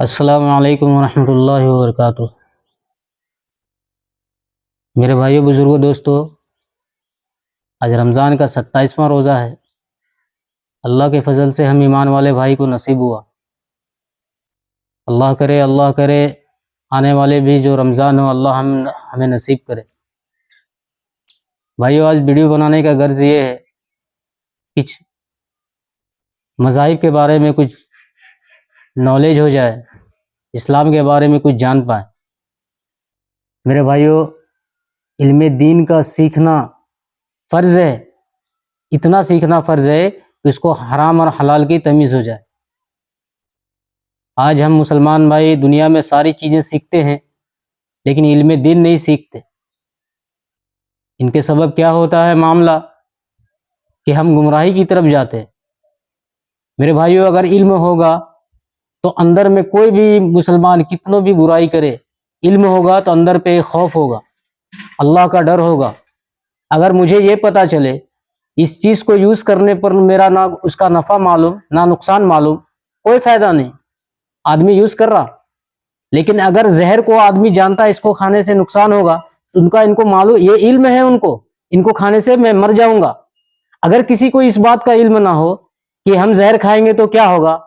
السلام علیکم ورحمۃ اللہ وبرکاتہ۔ میرے بھائیوں، بزرگوں، دوستو، آج رمضان کا 27واں روزہ ہے۔ اللہ کے فضل سے ہم ایمان والے بھائی کو نصیب ہوا۔ اللہ کرے آنے والے بھی جو رمضان ہو اللہ ہمیں نصیب کرے۔ بھائیوں، آج ویڈیو بنانے کا غرض یہ ہے کچھ مذاہب کے بارے میں کچھ نالج ہو جائے، اسلام کے بارے میں کچھ جان پائے۔ میرے بھائیوں، علم دین کا سیکھنا فرض ہے، اتنا سیکھنا فرض ہے کہ اس کو حرام اور حلال کی تمیز ہو جائے۔ آج ہم مسلمان بھائی دنیا میں ساری چیزیں سیکھتے ہیں لیکن علم دین نہیں سیکھتے۔ ان کے سبب کیا ہوتا ہے معاملہ کہ ہم گمراہی کی طرف جاتے ہیں۔ میرے بھائیوں، اگر علم ہوگا تو اندر میں کوئی بھی مسلمان کتنوں بھی برائی کرے، علم ہوگا تو اندر پہ خوف ہوگا، اللہ کا ڈر ہوگا۔ اگر مجھے یہ پتا چلے اس چیز کو یوز کرنے پر میرا نہ اس کا نفع معلوم نہ نقصان معلوم، کوئی فائدہ نہیں، آدمی یوز کر رہا۔ لیکن اگر زہر کو آدمی جانتا ہے اس کو کھانے سے نقصان ہوگا، ان کو معلوم، یہ علم ہے ان کو کھانے سے میں مر جاؤں گا۔ اگر کسی کو اس بات کا علم نہ ہو کہ ہم زہر کھائیں گے تو کیا ہوگا،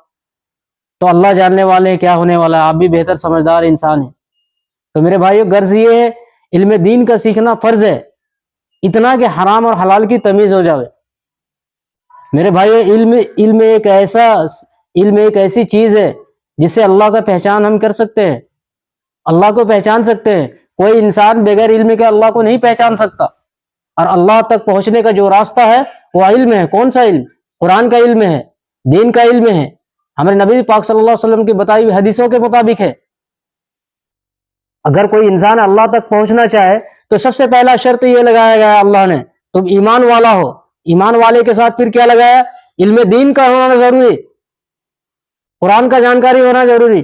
تو اللہ جاننے والے کیا ہونے والا ہے، آپ بھی بہتر سمجھدار انسان ہیں۔ تو میرے بھائیو، غرض یہ ہے علم دین کا سیکھنا فرض ہے، اتنا کہ حرام اور حلال کی تمیز ہو جاوے۔ میرے بھائیو، علم ایک ایسی چیز ہے جس سے اللہ کا پہچان ہم کر سکتے ہیں، اللہ کو پہچان سکتے ہیں۔ کوئی انسان بغیر علم کے اللہ کو نہیں پہچان سکتا، اور اللہ تک پہنچنے کا جو راستہ ہے وہ علم ہے۔ کون سا علم؟ قرآن کا علم ہے، دین کا علم ہے، ہمارے نبی پاک صلی اللہ علیہ وسلم کی بتائی ہوئی حدیثوں کے مطابق ہے۔ اگر کوئی انسان اللہ تک پہنچنا چاہے تو سب سے پہلا شرط یہ لگایا گیا اللہ نے، تم ایمان والا ہو۔ ایمان والے کے ساتھ پھر کیا لگایا؟ علم دین کا ہونا ضروری، قرآن کا جانکاری ہونا ضروری۔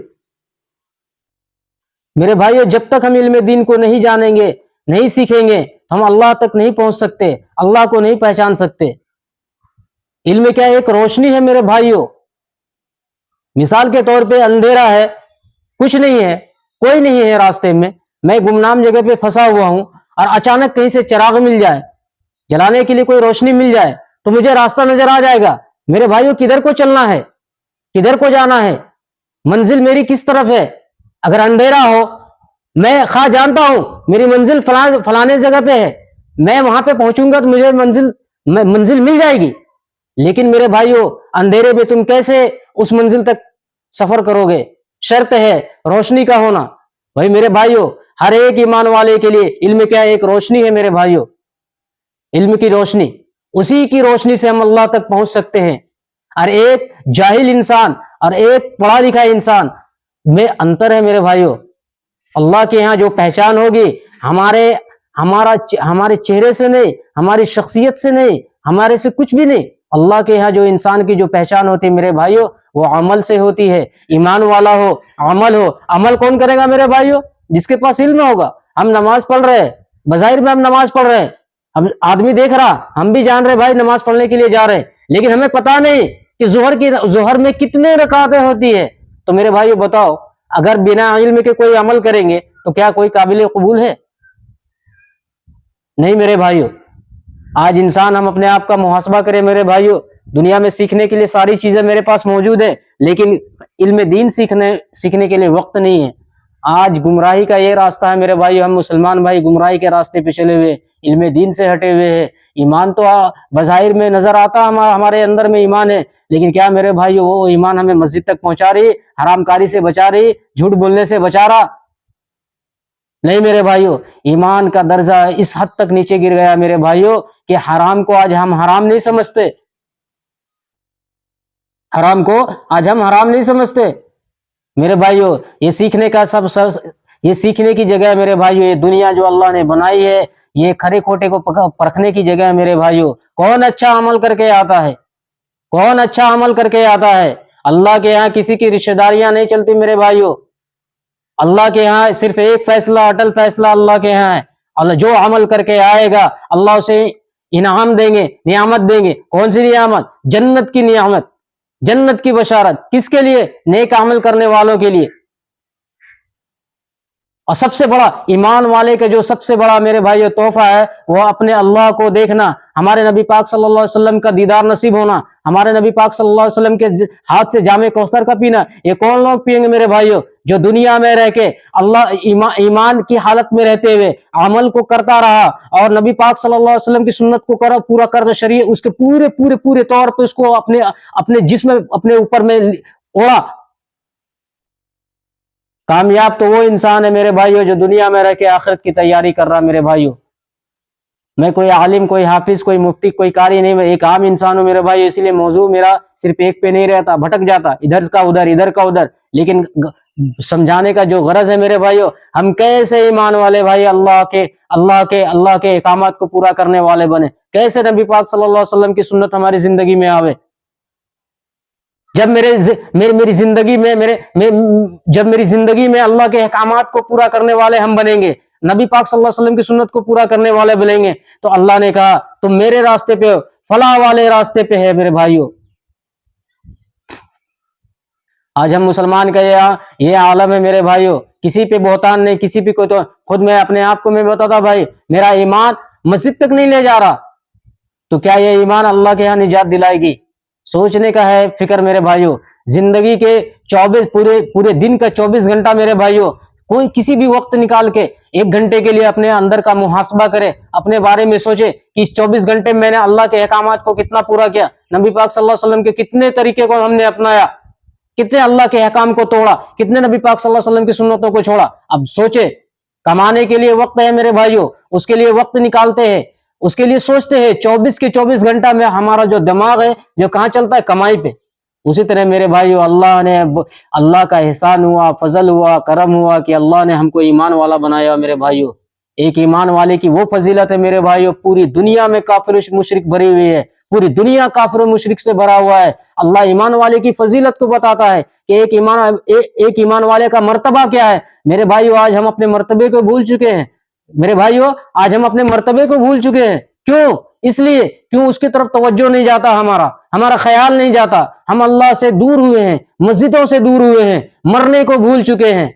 میرے بھائیو، جب تک ہم علم دین کو نہیں جانیں گے، نہیں سیکھیں گے، ہم اللہ تک نہیں پہنچ سکتے، اللہ کو نہیں پہچان سکتے۔ علم کیا ایک روشنی ہے میرے بھائیو۔ مثال کے طور پہ اندھیرا ہے، کچھ نہیں ہے، کوئی نہیں ہے راستے میں گمنام جگہ پہ پھنسا ہوا ہوں، اور اچانک کہیں سے چراغ مل جائے، جلانے کے لیے کوئی روشنی مل جائے تو مجھے راستہ نظر آ جائے گا۔ میرے بھائیو، کدھر کو چلنا ہے، کدھر کو جانا ہے، منزل میری کس طرف ہے؟ اگر اندھیرا ہو، میں خواہ جانتا ہوں میری منزل فلانے جگہ پہ ہے، میں وہاں پہ پہنچوں گا تو مجھے منزل مل جائے گی۔ لیکن میرے بھائیو، اندھیرے میں تم کیسے اس منزل تک سفر کرو گے؟ شرط ہے روشنی کا ہونا۔ بھائی میرے بھائیو، ہر ایک ایمان والے کے لیے علم کیا ایک روشنی ہے میرے بھائیو، علم کی روشنی، اسی کی روشنی سے ہم اللہ تک پہنچ سکتے ہیں۔ اور ایک جاہل انسان اور ایک پڑھا لکھا انسان میں انتر ہے میرے بھائیو۔ اللہ کے ہاں جو پہچان ہوگی ہمارے چہرے سے نہیں، ہماری شخصیت سے نہیں، ہمارے سے کچھ بھی نہیں۔ اللہ کے ہاں جو انسان کی جو پہچان ہوتی ہے میرے بھائیو، وہ عمل سے ہوتی ہے۔ ایمان والا ہو، عمل ہو۔ عمل کون کرے گا میرے بھائیو؟ جس کے پاس علم ہوگا۔ ہم نماز پڑھ رہے ہیں، بظاہر میں ہم نماز پڑھ رہے ہیں، ہم آدمی دیکھ رہا، ہم بھی جان رہے بھائی نماز پڑھنے کے لیے جا رہے ہیں، لیکن ہمیں پتا نہیں کہ ظہر میں کتنے رکعتیں ہوتی ہے۔ تو میرے بھائیو بتاؤ، اگر بنا علم کے کوئی عمل کریں گے تو کیا کوئی قابل قبول ہے؟ نہیں میرے بھائیو۔ آج انسان ہم اپنے آپ کا محاسبہ کریں میرے بھائیو، دنیا میں سیکھنے کے لیے ساری چیزیں میرے پاس موجود ہے، لیکن علم دین سیکھنے کے لیے وقت نہیں ہے۔ آج گمراہی کا یہ راستہ ہے میرے بھائیو، ہم مسلمان بھائی گمراہی کے راستے پہ چلے ہوئے، علم دین سے ہٹے ہوئے ہیں۔ ایمان تو بظاہر میں نظر آتا ہمارے اندر میں ایمان ہے، لیکن کیا میرے بھائیو وہ ایمان ہمیں مسجد تک پہنچا رہی، حرام کاری سے بچا رہی، جھوٹ بولنے سے بچا رہا؟ نہیں میرے بھائیو، ایمان کا درجہ اس حد تک نیچے گر گیا میرے بھائیو کہ حرام کو آج ہم حرام نہیں سمجھتے، حرام کو آج ہم حرام نہیں سمجھتے میرے بھائیو۔ یہ سیکھنے کی جگہ ہے میرے بھائیو، یہ دنیا جو اللہ نے بنائی ہے یہ کھرے کھوٹے کو پرکھنے کی جگہ ہے میرے بھائیو۔ کون اچھا عمل کر کے آتا ہے؟ کون اچھا عمل کر کے آتا ہے؟ اللہ کے یہاں کسی کی رشتہ داریاں نہیں چلتی میرے بھائیو۔ اللہ کے یہاں صرف ایک فیصلہ، اٹل فیصلہ اللہ کے یہاں ہے، اللہ جو عمل کر کے آئے گا اللہ اسے انعام دیں گے، نعمت دیں گے۔ کون سی نعمت؟ جنت کی نعمت، جنت کی بشارت۔ کس کے لیے؟ نیک عمل کرنے والوں کے لیے۔ اور سب سے بڑا ایمان والے کا جو سب سے بڑا میرے بھائیو تحفہ ہے وہ اپنے اللہ کو دیکھنا، ہمارے نبی پاک صلی اللہ علیہ وسلم کا دیدار نصیب ہونا، ہمارے نبی پاک صلی اللہ علیہ وسلم کے ہاتھ سے جام کوثر کا پینا۔ یہ کون لوگ پئیں گے میرے بھائیو؟ جو دنیا میں رہ کے اللہ ایمان کی حالت میں رہتے ہوئے عمل کو کرتا رہا اور نبی پاک صلی اللہ علیہ وسلم کی سنت کو پورا کر شریعت اس کے پورے طور پہ اس کو اپنے جسم اپنے اوپر میں اوڑا۔ کامیاب تو وہ انسان ہے میرے بھائیو جو دنیا میں رہ کے آخرت کی تیاری کر رہا۔ میرے بھائیو میں کوئی عالم، کوئی حافظ، کوئی مفتی، کوئی قاری نہیں، میں ایک عام انسان ہوں میرے بھائیو، اسی لیے موضوع میرا صرف ایک پہ نہیں رہتا، بھٹک جاتا ادھر کا ادھر، لیکن سمجھانے کا جو غرض ہے میرے بھائیو، ہم کیسے ایمان والے بھائی اللہ کے احکامات کو پورا کرنے والے بنے، کیسے نبی پاک صلی اللہ علیہ وسلم کی سنت ہماری زندگی میں آوے۔ جب میری زندگی میں اللہ کے احکامات کو پورا کرنے والے ہم بنیں گے، نبی پاک صلی اللہ علیہ وسلم کی سنت کو پورا کرنے والے بنیں گے، تو اللہ نے کہا تم میرے راستے پہ ہو، فلاح والے راستے پہ ہے میرے بھائیو۔ آج ہم مسلمان کا یہ عالم ہے میرے بھائیو، کسی پہ بہتان نہیں، کسی پہ کوئی تو خود میں اپنے آپ کو میں بتاتا بھائی میرا ایمان مسجد تک نہیں لے جا رہا، تو کیا یہ ایمان اللہ کے ہاں نجات دلائے گی؟ سوچنے کا ہے فکر میرے بھائیو۔ زندگی کے 24 پورے دن کا 24 گھنٹہ میرے بھائیو، کوئی کسی بھی وقت نکال کے 1 گھنٹے کے لیے اپنے اندر کا محاسبہ کرے، اپنے بارے میں سوچے کہ اس 24 گھنٹے میں نے اللہ کے احکامات کو کتنا پورا کیا، نبی پاک صلی اللہ علیہ وسلم کے کتنے طریقے کو ہم نے اپنایا، کتنے اللہ کے احکام کو توڑا، کتنے نبی پاک صلی اللہ علیہ وسلم کی سنتوں کو چھوڑا۔ اب سوچے، کمانے کے لیے وقت ہے میرے بھائیو، اس کے لیے وقت نکالتے ہیں، اس کے لیے سوچتے ہیں، 24 کے 24 گھنٹہ میں ہمارا جو دماغ ہے جو کہاں چلتا ہے؟ کمائی پہ۔ اسی طرح میرے بھائیو اللہ کا احسان ہوا، فضل ہوا، کرم ہوا کہ اللہ نے ہم کو ایمان والا بنایا میرے بھائیو۔ ایک ایمان والے کی وہ فضیلت ہے میرے بھائیو، پوری دنیا میں کافر و مشرک بھری ہوئی ہے، پوری دنیا کافر و مشرک سے بھرا ہوا ہے۔ اللہ ایمان والے کی فضیلت کو بتاتا ہے کہ ایک ایمان والے کا مرتبہ کیا ہے۔ میرے بھائیو آج ہم اپنے مرتبے کو بھول چکے ہیں، میرے بھائیو آج ہم اپنے مرتبے کو بھول چکے ہیں۔ کیوں؟ اس لیے کیوں اس کی طرف توجہ نہیں جاتا، ہمارا خیال نہیں جاتا، ہم اللہ سے دور ہوئے ہیں، مسجدوں سے دور ہوئے ہیں، مرنے کو بھول چکے ہیں۔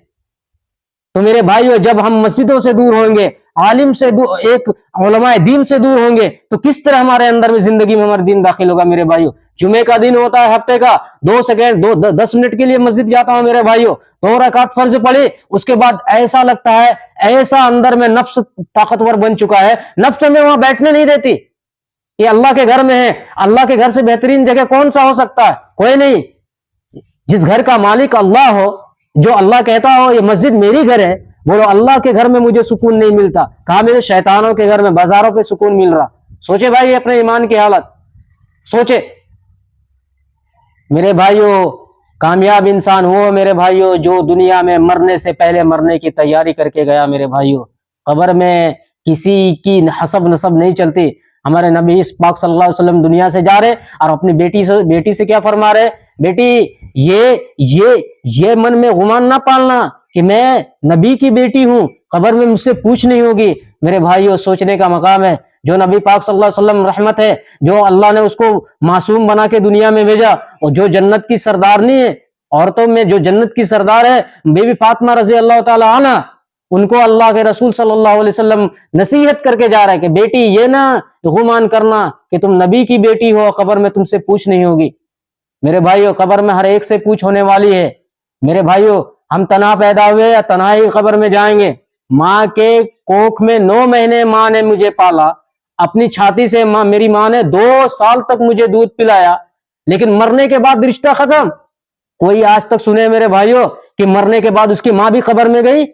تو میرے بھائیو جب ہم مسجدوں سے دور ہوں گے، عالم سے ایک علماء دین سے دور ہوں گے، تو کس طرح ہمارے اندر میں زندگی میں ہمارا دین داخل ہوگا میرے بھائیو؟ جمعے کا دن ہوتا ہے ہفتے کا، 10 منٹ کے لیے مسجد جاتا ہوں میرے بھائیو، 2 رکعت فرض پڑے، اس کے بعد ایسا لگتا ہے، ایسا اندر میں نفس طاقتور بن چکا ہے، نفس میں وہاں بیٹھنے نہیں دیتی۔ یہ اللہ کے گھر میں ہے، اللہ کے گھر سے بہترین جگہ کون سا ہو سکتا ہے؟ کوئی نہیں۔ جس گھر کا مالک اللہ ہو، جو اللہ کہتا ہو یہ مسجد میری گھر ہے، بولو اللہ کے گھر میں مجھے سکون نہیں ملتا، کہاں میرے شیطانوں کے گھر میں، بازاروں پہ سکون مل رہا۔ سوچے بھائی اپنے ایمان کی حالت، سوچے میرے بھائیو۔ کامیاب انسان وہ میرے بھائیو جو دنیا میں مرنے سے پہلے مرنے کی تیاری کر کے گیا میرے بھائیو۔ قبر میں کسی کی حسب نسب نہیں چلتی۔ ہمارے نبی پاک صلی اللہ علیہ وسلم دنیا سے جا رہے اور اپنی بیٹی سے کیا فرما رہے؟ بیٹی یہ من میں گمان نہ پالنا کہ میں نبی کی بیٹی ہوں، قبر میں مجھ سے پوچھ نہیں ہوگی۔ میرے بھائیو سوچنے کا مقام ہے، جو نبی پاک صلی اللہ علیہ وسلم رحمت ہے، جو اللہ نے اس کو معصوم بنا کے دنیا میں بھیجا، اور جو جنت کی سردارنی ہے، عورتوں میں جو جنت کی سردار ہے بی بی فاطمہ رضی اللہ تعالی عنہ، ان کو اللہ کے رسول صلی اللہ علیہ وسلم نصیحت کر کے جا رہا ہے کہ بیٹی یہ نہ گمان کرنا کہ تم نبی کی بیٹی ہو، قبر میں تم سے پوچھ نہیں ہوگی۔ میرے بھائیو قبر میں ہر ایک سے پوچھ ہونے والی ہے۔ میرے بھائیو ہم تنہا پیدا ہوئے یا تنہائی قبر میں جائیں گے۔ ماں کے کوکھ میں 9 مہینے ماں نے مجھے پالا، اپنی چھاتی سے میری ماں نے 2 سال تک مجھے دودھ پلایا، لیکن مرنے کے بعد رشتہ ختم۔ کوئی آج تک سنے میرے بھائیو کہ مرنے کے بعد اس کی ماں بھی قبر میں گئی؟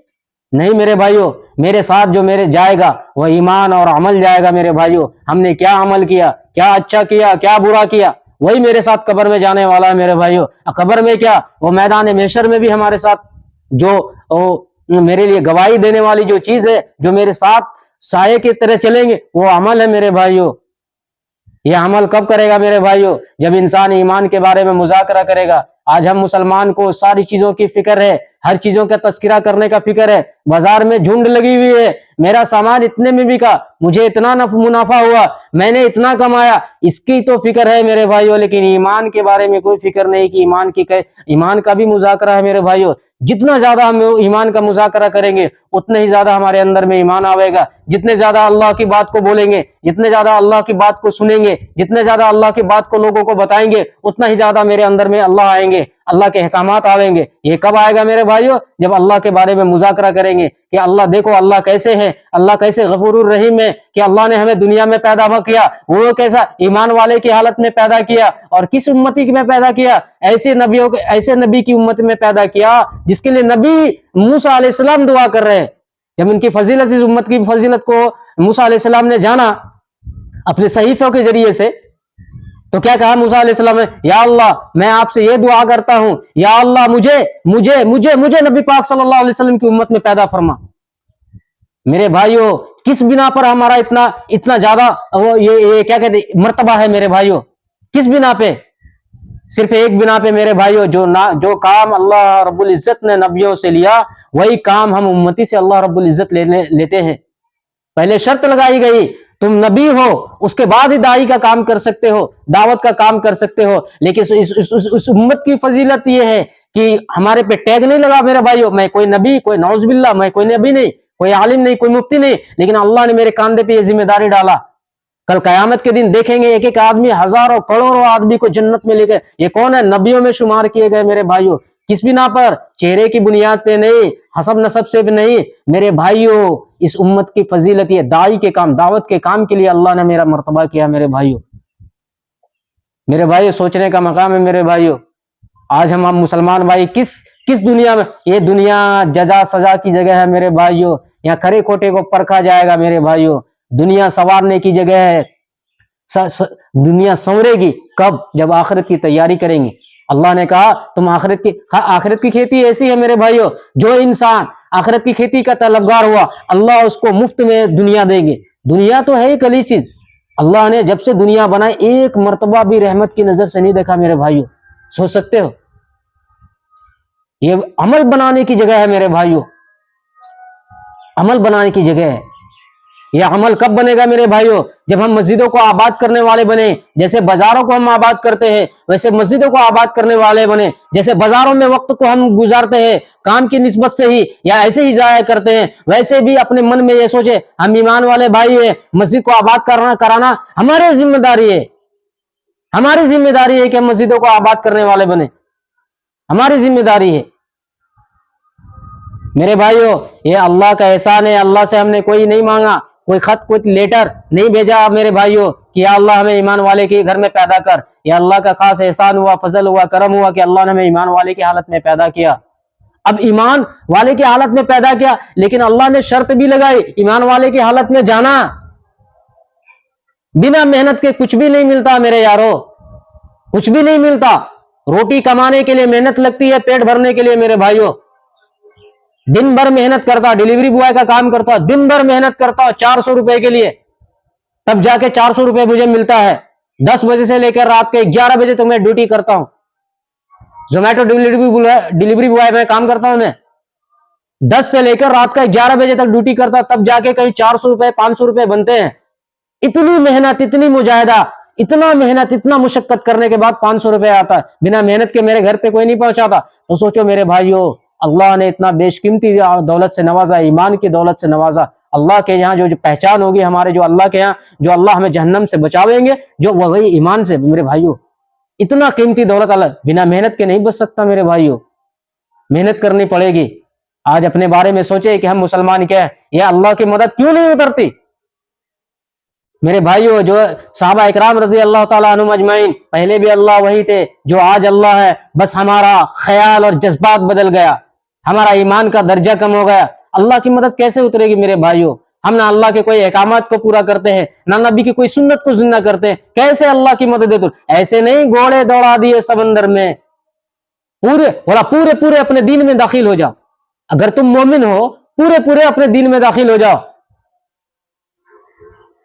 نہیں میرے بھائیو، میرے ساتھ جو میرے جائے گا وہ ایمان اور عمل جائے گا میرے بھائیو۔ ہم نے کیا عمل کیا، کیا اچھا کیا، کیا برا کیا، وہی میرے ساتھ قبر میں جانے والا ہے میرے بھائیو۔ قبر میں کیا، وہ میدان محشر میں بھی ہمارے ساتھ جو میرے لیے گواہی دینے والی جو چیز ہے، جو میرے ساتھ سائے کی طرح چلیں گے، وہ عمل ہے میرے بھائیو۔ یہ عمل کب کرے گا میرے بھائیو؟ جب انسان ایمان کے بارے میں مذاکرہ کرے گا، آج ہم مسلمان کو ساری چیزوں کی فکر ہے، ہر چیزوں کا تذکرہ کرنے کا فکر ہے، بازار میں جھنڈ لگی ہوئی ہے، میرا سامان اتنے میں بکا، مجھے اتنا منافع ہوا، میں نے اتنا کمایا، اس کی تو فکر ہے میرے بھائیوں، لیکن ایمان کے بارے میں کوئی فکر نہیں کہ ایمان کا بھی مذاکرہ ہے میرے بھائیوں۔ جتنا زیادہ ہم ایمان کا مذاکرہ کریں گے اتنا ہی زیادہ ہمارے اندر میں ایمان آئے گا، جتنے زیادہ اللہ کی بات کو بولیں گے، جتنے زیادہ اللہ کی بات کو سنیں گے، جتنے زیادہ اللہ کی بات کو لوگوں کو بتائیں گے، اتنا ہی زیادہ میرے اندر میں اللہ آئیں گے، اللہ کے احکامات آئیں گے۔ یہ کب آئے گا میرے بھائیوں؟ جب اللہ کے بارے میں مذاکرہ کریں گے کہ اللہ دیکھو اللہ کیسے ہے، اللہ کیسے غفور الرحیم ہے، کہ اللہ نے ہمیں دنیا میں پیدا کیا، وہ کیسا ایمان والے کی حالت میں پیدا کیا، اور کس امتی میں پیدا کیا، ایسے نبی کی امت میں پیدا کیا جس کے لیے نبی موسیٰ علیہ السلام دعا کر رہے ہیں۔ جب ان کی فضیلت، اس امت کی فضیلت کو موسیٰ علیہ السلام نے جانا اپنے صحیفوں کے ذریعے سے، تو کیا کہا موسیٰ علیہ السلام نے؟ یا اللہ میں آپ سے یہ دعا کرتا ہوں، یا اللہ مجھے نبی پاک صلی اللہ علیہ وسلم کی امت میں پیدا فرما۔ میرے بھائیوں کس بنا پر ہمارا اتنا زیادہ یہ کیا کہتے مرتبہ ہے میرے بھائیوں؟ کس بنا پہ؟ صرف ایک بنا پہ میرے بھائیوں، جو کام اللہ رب العزت نے نبیوں سے لیا وہی کام ہم امتی سے اللہ رب العزت لیتے ہیں۔ پہلے شرط لگائی گئی تم نبی ہو اس کے بعد ہی داعی کا کام کر سکتے ہو، دعوت کا کام کر سکتے ہو، لیکن اس امت کی فضیلت یہ ہے کہ ہمارے پہ ٹیگ نہیں لگا میرے بھائیوں، میں کوئی نبی، کوئی نعوذ باللہ میں کوئی نبی نہیں، کوئی عالم نہیں، کوئی مفتی نہیں، لیکن اللہ نے میرے کاندھے پہ یہ ذمہ داری ڈالا۔ کل قیامت کے دن دیکھیں گے ایک ایک آدمی ہزاروں کروڑوں آدمی کو جنت میں لے گئے، یہ کون ہے؟ نبیوں میں شمار کیے گئے میرے بھائیوں۔ کس بنا پر؟ چہرے کی بنیاد پہ نہیں، حسب نسب سے بھی نہیں میرے بھائیوں، اس امت کی فضیلت یہ داعی کے کام، دعوت کے کام کے لیے اللہ نے میرا مرتبہ کیا میرے بھائیوں۔ میرے بھائیوں سوچنے کا مقام ہے میرے بھائیوں۔ آج ہم مسلمان بھائی کس دنیا میں، یہ دنیا جزا سزا کی جگہ ہے میرے بھائیوں، یہاں کھرے کھوٹے کو پرکھا جائے گا میرے بھائیوں، دنیا سنوارنے کی جگہ ہے، دنیا سنورے گی کب؟ جب آخرت کی تیاری کریں گے۔ اللہ نے کہا تم آخرت کی کھیتی ایسی ہے میرے بھائیوں، جو انسان آخرت کی کھیتی کا طلبگار ہوا اللہ اس کو مفت میں دنیا دیں گے۔ دنیا تو ہے ہی کلی چیز، اللہ نے جب سے دنیا بنائی ایک مرتبہ بھی رحمت کی نظر سے نہیں دیکھا میرے بھائیوں۔ سوچ سکتے ہو؟ یہ عمل بنانے کی جگہ ہے میرے بھائیوں، عمل بنانے کی جگہ ہے۔ یہ عمل کب بنے گا میرے بھائیوں؟ جب ہم مسجدوں کو آباد کرنے والے بنے، جیسے بازاروں کو ہم آباد کرتے ہیں ویسے مسجدوں کو آباد کرنے والے بنے، جیسے بازاروں میں وقت کو ہم گزارتے ہیں کام کی نسبت سے ہی یا ایسے ہی ضائع کرتے ہیں، ویسے بھی اپنے من میں یہ سوچے ہم ایمان والے بھائی ہیں، مسجد کو آباد کرانا ہماری ذمہ داری ہے، ہماری ذمہ داری ہے کہ ہم مسجدوں کو آباد کرنے والے بنے، ہماری ذمہ داری ہے میرے بھائیوں۔ یہ اللہ کا احسان ہے، اللہ سے ہم نے کوئی نہیں مانگا، کوئی خط کوئی لیٹر نہیں بھیجا میرے بھائیوں کہ یا اللہ ہمیں ایمان والے کے گھر میں پیدا کر، یہ اللہ کا خاص احسان ہوا، فضل ہوا، کرم ہوا کہ اللہ نے ہمیں ایمان والے کی حالت میں پیدا کیا۔ اب ایمان والے کی حالت میں پیدا کیا، لیکن اللہ نے شرط بھی لگائی ایمان والے کی حالت میں جانا، بنا محنت کے کچھ بھی نہیں ملتا میرے یارو، کچھ بھی نہیں ملتا۔ روٹی کمانے کے لیے محنت لگتی ہے، پیٹ بھرنے کے لیے میرے بھائیوں، دن بھر محنت کرتا، ڈیلیوری بوائے کا کام کرتا، دن بھر محنت کرتا 400 روپے کے لیے، تب جا کے 400 روپے مجھے ملتا ہے۔ 10 بجے سے لے کر رات کے 11 بجے تک میں ڈیوٹی کرتا ہوں، زومیٹو ڈیلیوری بوائے میں کام کرتا ہوں، میں 10 سے لے کر رات کا 11 بجے تک ڈیوٹی کرتا، تب جا کے کہیں 400 روپے 500 روپے بنتے ہیں۔ اتنی محنت، اتنی مجاہدہ، اتنا محنت، اتنا مشقت کرنے کے بعد 500 روپے آتا ہے، بنا محنت کے میرے گھر پہ کوئی نہیں پہنچاتا۔ تو سوچو میرے بھائیوں، اللہ نے اتنا بیش قیمتی دولت سے نوازا، ایمان کی دولت سے نوازا۔ اللہ کے یہاں جو پہچان ہوگی ہمارے، جو اللہ کے یہاں جو اللہ ہمیں جہنم سے بچاویں گے، جو وہی ایمان سے میرے بھائیوں۔ اتنا قیمتی دولت اللہ بنا محنت کے نہیں بچ سکتا میرے بھائیوں، محنت کرنی پڑے گی۔ آج اپنے بارے میں سوچے کہ ہم مسلمان کیا ہے، یہ اللہ کی مدد کیوں نہیں اترتی میرے بھائیوں؟ جو صحابہ اکرام رضی اللہ تعالیٰ عنہم اجمعین، پہلے بھی اللہ وہی تھے جو آج اللہ ہے، بس ہمارا خیال اور جذبات بدل گیا، ہمارا ایمان کا درجہ کم ہو گیا۔ اللہ کی مدد کیسے اترے گی میرے بھائیوں؟ ہم نہ اللہ کے کوئی احکامات کو پورا کرتے ہیں، نہ نبی کی کوئی سنت کو زندہ کرتے ہیں، کیسے اللہ کی مدد اترے؟ ایسے نہیں گھوڑے دوڑا دیے سمندر میں، پورے اپنے دین میں داخل ہو جاؤ۔ اگر تم مومن ہو پورے اپنے دین میں داخل ہو جاؤ۔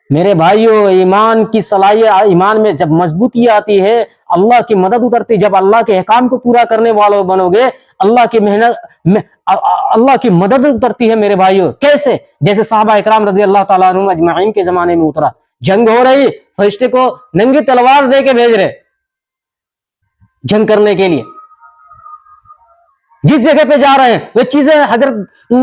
میرے بھائیوں، ایمان کی صلاحیت، ایمان میں جب مضبوطی آتی ہے، اللہ کی مدد اترتی، جب اللہ کے احکام کو پورا کرنے والوں بنو گے، اللہ کی محنت، اللہ کی مدد اترتی ہے میرے بھائیوں۔ کیسے؟ جیسے صحابہ اکرام رضی اللہ تعالیٰ عنہم اجمعین کے زمانے میں اترا، جنگ ہو رہی، فرشتے کو ننگی تلوار دے کے بھیج رہے جنگ کرنے کے لیے، جس جگہ پہ جا رہے ہیں وہ چیزیں حضرت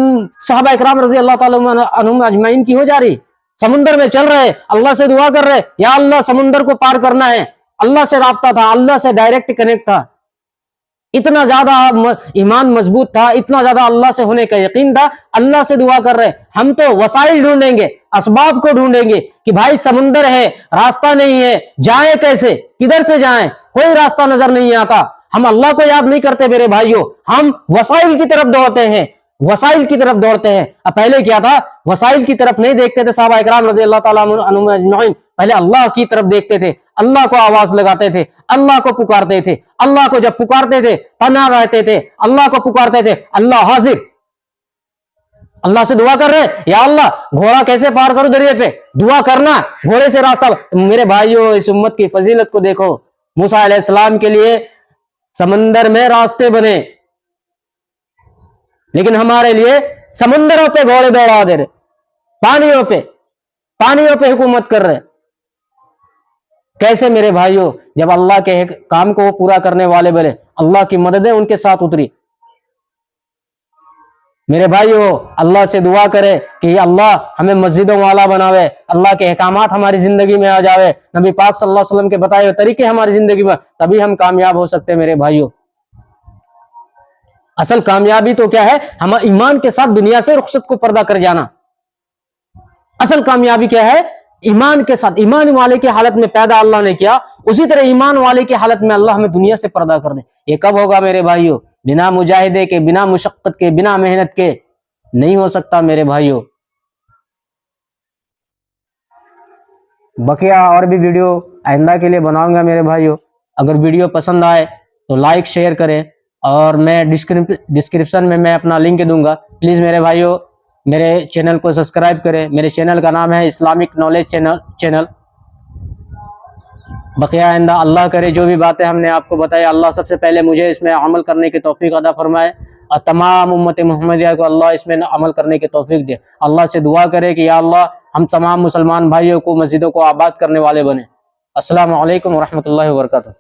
صحابہ اکرام رضی اللہ تعالیٰ عنہم اجمعین کی ہو جا رہی، سمندر میں چل رہے، اللہ سے دعا کر رہے، یا اللہ سمندر کو پار کرنا ہے، اللہ سے رابطہ تھا، اللہ سے ڈائریکٹ کنیکٹ تھا، اتنا زیادہ ایمان مضبوط تھا، اتنا زیادہ اللہ سے ہونے کا یقین تھا، اللہ سے دعا کر رہے۔ ہم تو وسائل ڈھونڈیں گے، اسباب کو ڈھونڈیں گے کہ بھائی سمندر ہے، راستہ نہیں ہے، جائیں کیسے، کدھر سے جائیں، کوئی راستہ نظر نہیں آتا۔ ہم اللہ کو یاد نہیں کرتے میرے بھائیوں، ہم وسائل کی طرف دوڑتے ہیں، وسائل کی طرف دوڑتے ہیں۔ اب پہلے کیا تھا، وسائل کی طرف نہیں دیکھتے تھے صحابہ اکرام رضی اللہ تعالیٰ عنہم اجمعین، پہلے اللہ کی طرف دیکھتے تھے، اللہ کو آواز لگاتے تھے، اللہ کو پکارتے تھے، اللہ کو جب پکارتے تھے پناہ رہتے تھے، اللہ کو پکارتے تھے، اللہ حاضر، اللہ سے دعا کر رہے، یا اللہ گھوڑا کیسے پار کروں دریا پہ، دعا کرنا، گھوڑے سے راستہ۔ میرے بھائیوں، اس امت کی فضیلت کو دیکھو، موسیٰ علیہ السلام کے لیے سمندر میں راستے بنے، لیکن ہمارے لیے سمندروں پہ گھوڑے دوڑا دے رہے، پانیوں پہ حکومت کر رہے۔ کیسے میرے بھائیوں؟ جب اللہ کے کام کو پورا کرنے والے بنے، اللہ کی مددیں ان کے ساتھ اتری۔ میرے بھائیوں، اللہ سے دعا کرے کہ اللہ ہمیں مسجدوں والا بناوے، اللہ کے احکامات ہماری زندگی میں آ جاوے، نبی پاک صلی اللہ علیہ وسلم کے بتائے ہوئے طریقے ہماری زندگی میں، تبھی ہم کامیاب ہو سکتے ہیں میرے بھائیوں۔ اصل کامیابی تو کیا ہے؟ ہم ایمان کے ساتھ دنیا سے رخصت کو پردہ کر جانا۔ اصل کامیابی کیا ہے؟ ایمان کے ساتھ، ایمان والے کی حالت میں پیدا اللہ نے کیا، اسی طرح ایمان والے کی حالت میں اللہ ہمیں دنیا سے پردہ کر دے۔ یہ کب ہوگا میرے بھائیوں؟ بنا مجاہدے کے، بنا مشقت کے، بنا محنت کے نہیں ہو سکتا میرے بھائیوں۔ بقیہ اور بھی ویڈیو آئندہ کے لیے بناؤں گا میرے بھائیوں۔ اگر ویڈیو پسند آئے تو لائک شیئر کریں، اور میں ڈسکرپشن میں اپنا لنک دوں گا، پلیز میرے بھائیوں میرے چینل کو سبسکرائب کریں۔ میرے چینل کا نام ہے اسلامک نالج چینل۔ بقیہ آئندہ اللہ کرے جو بھی باتیں ہم نے آپ کو بتائی، اللہ سب سے پہلے مجھے اس میں عمل کرنے کی توفیق عطا فرمائے، اور تمام امت محمدیہ کو اللہ اس میں عمل کرنے کی توفیق دے۔ اللہ سے دعا کرے کہ یا اللہ ہم تمام مسلمان بھائیوں کو مسجدوں کو آباد کرنے والے بنے۔ السلام علیکم ورحمۃ اللہ وبرکاتہ۔